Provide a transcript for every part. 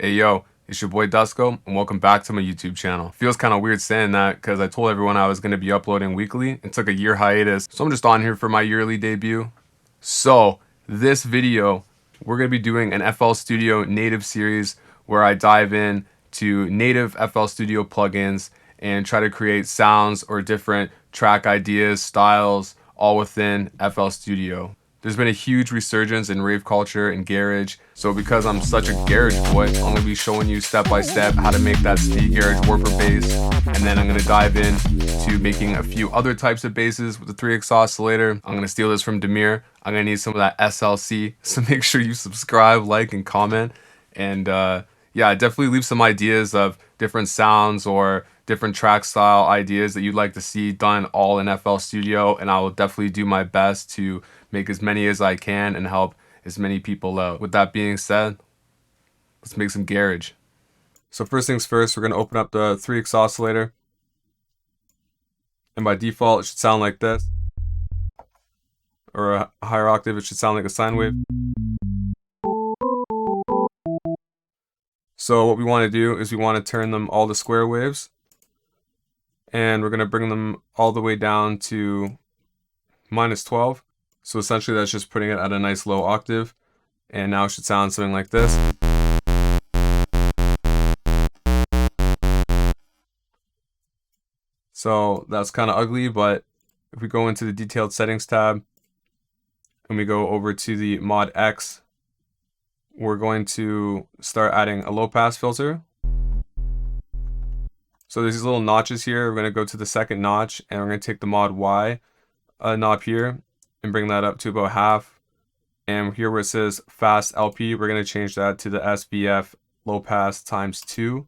Hey yo, it's your boy Dusko, and welcome back to my YouTube channel. Feels kind of weird saying that because I told everyone I was going to be uploading weekly and took a year hiatus, so I'm just on here for my yearly debut. So, this video, we're going to be doing an FL Studio native series where I dive in to native FL Studio plugins and try to create sounds or different track ideas, styles, all within FL Studio. There's been a huge resurgence in rave culture and garage, so because I'm such a garage boy, I'm going to be showing you step by step how to make that speed garage warper bass, and then I'm going to dive in to making a few other types of basses with the 3X oscillator. I'm going to steal this from Demir. I'm going to need some of that SLC, so make sure you subscribe, like, and comment, and yeah, definitely leave some ideas of different sounds or different track style ideas that you'd like to see done all in FL Studio, and I will definitely do my best to make as many as I can and help as many people out. With that being said, let's make some garage. So first things first, we're going to open up the 3X oscillator, and by default it should sound like this, or a higher octave it should sound like a sine wave. So what we want to do is we want to turn them all to square waves, and we're going to bring them all the way down to -12. So essentially that's just putting it at a nice low octave, and now it should sound something like this. So that's kind of ugly, but if we go into the detailed settings tab and we go over to the mod X, we're going to start adding a low pass filter. So there's these little notches here. We're going to go to the second notch, and we're going to take the mod Y knob here and bring that up to about half. And here where it says fast LP, we're going to change that to the SBF low pass times 2.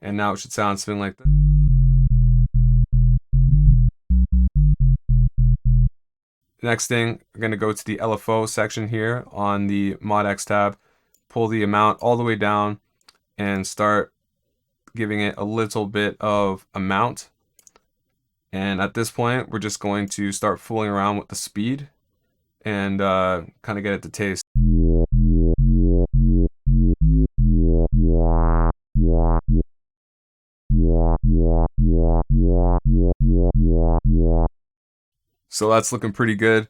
And now it should sound something like this. Next thing, we're going to go to the LFO section here on the mod X tab, pull the amount all the way down, and start giving it a little bit of amount. And at this point, we're just going to start fooling around with the speed and kind of get it to taste. So that's looking pretty good.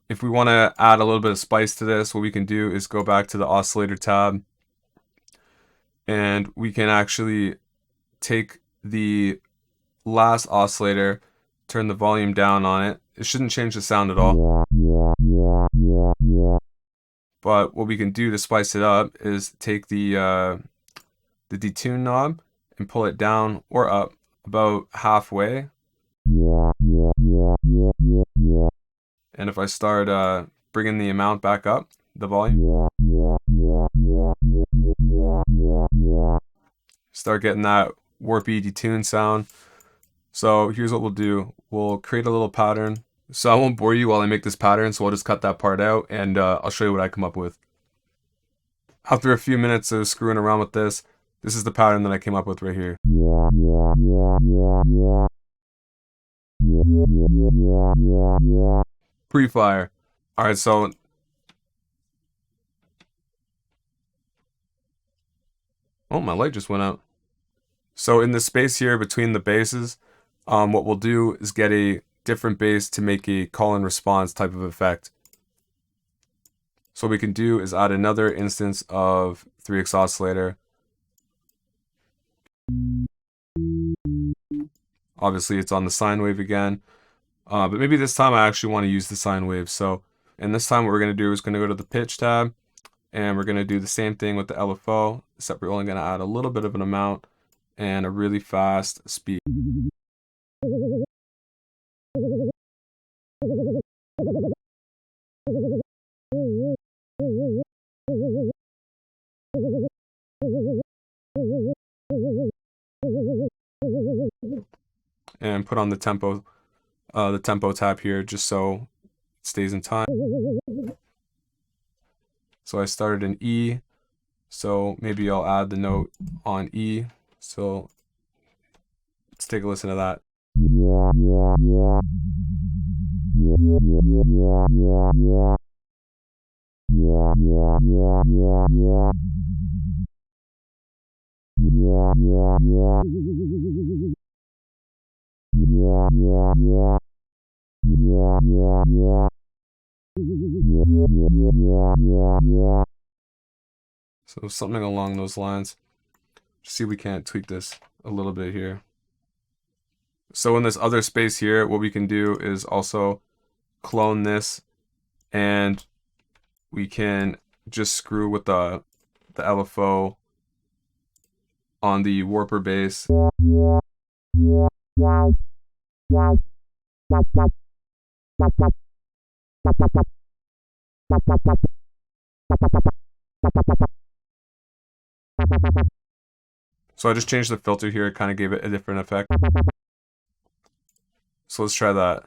If we want to add a little bit of spice to this, what we can do is go back to the oscillator tab, and we can actually take the last oscillator, turn the volume down on it. It shouldn't change the sound at all. But what we can do to spice it up is take the detune knob and pull it down or up about halfway. And if I start bringing the amount back up, the volume, start getting that warpy detune sound. So here's what we'll do. We'll create a little pattern. So I won't bore you while I make this pattern, so I'll just cut that part out, and I'll show you what I come up with. After a few minutes of screwing around with this, this is the pattern that I came up with right here. Pre-fire. Alright, so oh, my light just went out. So in the space here between the basses, what we'll do is get a different bass to make a call and response type of effect. So what we can do is add another instance of 3X oscillator. Obviously it's on the sine wave again, but maybe this time I actually want to use the sine wave. So, and this time what we're going to do is going to go to the pitch tab, and we're going to do the same thing with the LFO, except we're only going to add a little bit of an amount and a really fast speed. And put on the tempo tab here just so it stays in time. So I started in E, so maybe I'll add the note on E. So let's take a listen to that. So something along those lines. Just see if we can't tweak this a little bit here. So in this other space here, what we can do is also clone this, and we can just screw with the LFO on the warper bass. So I just changed the filter here, it kind of gave it a different effect. So let's try that.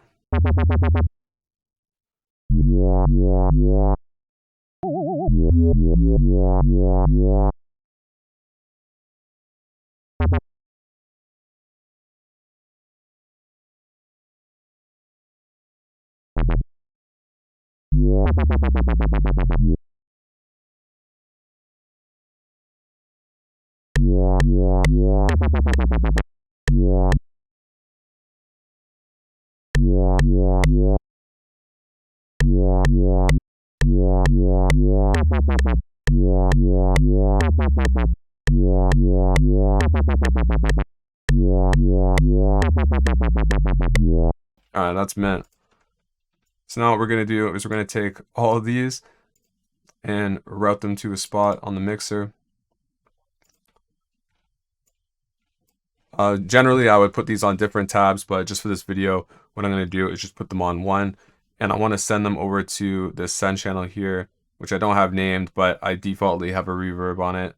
Alright, that's mint. So now what we're going to do is we're going to take all of these and route them to a spot on the mixer. Generally, I would put these on different tabs, but just for this video, what I'm going to do is just put them on one. And I want to send them over to this send channel here, which I don't have named, but I defaultly have a reverb on it.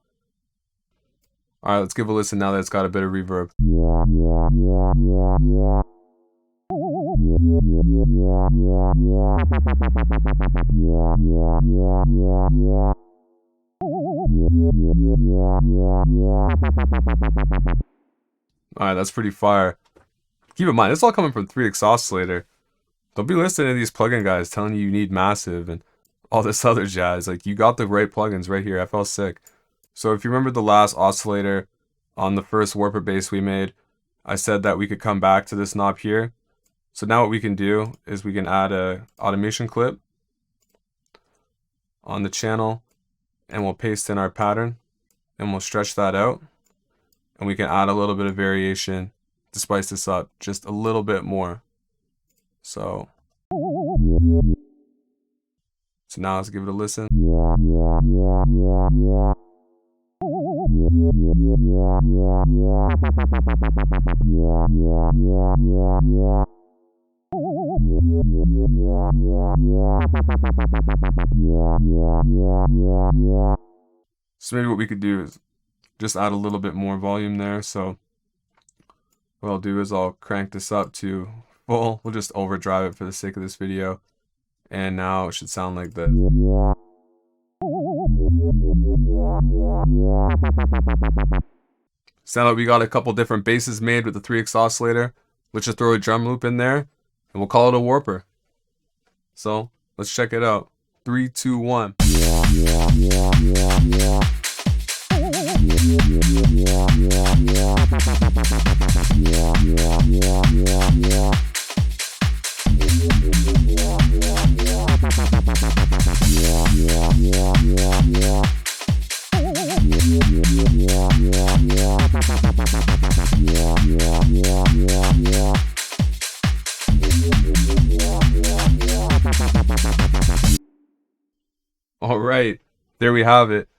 Alright, let's give a listen now that it's got a bit of reverb. Alright, that's pretty fire. Keep in mind, it's all coming from 3X Oscillator. Don't be listening to these plugin guys telling you need massive and all this other jazz. Like, you got the right plugins right here. I felt sick. So if you remember the last oscillator on the first warper bass we made, I said that we could come back to this knob here. So now what we can do is we can add a automation clip on the channel, and we'll paste in our pattern, and we'll stretch that out, and we can add a little bit of variation to spice this up just a little bit more. So now let's give it a listen. So maybe what we could do is just add a little bit more volume there. So what I'll do is I'll crank this up to full. We'll just overdrive it for the sake of this video. And now it should sound like this. So now that we got a couple different basses made with the 3X Oscillator, let's just throw a drum loop in there, and we'll call it a warper. So let's check it out. 3, 2, 1. All right, there we have it.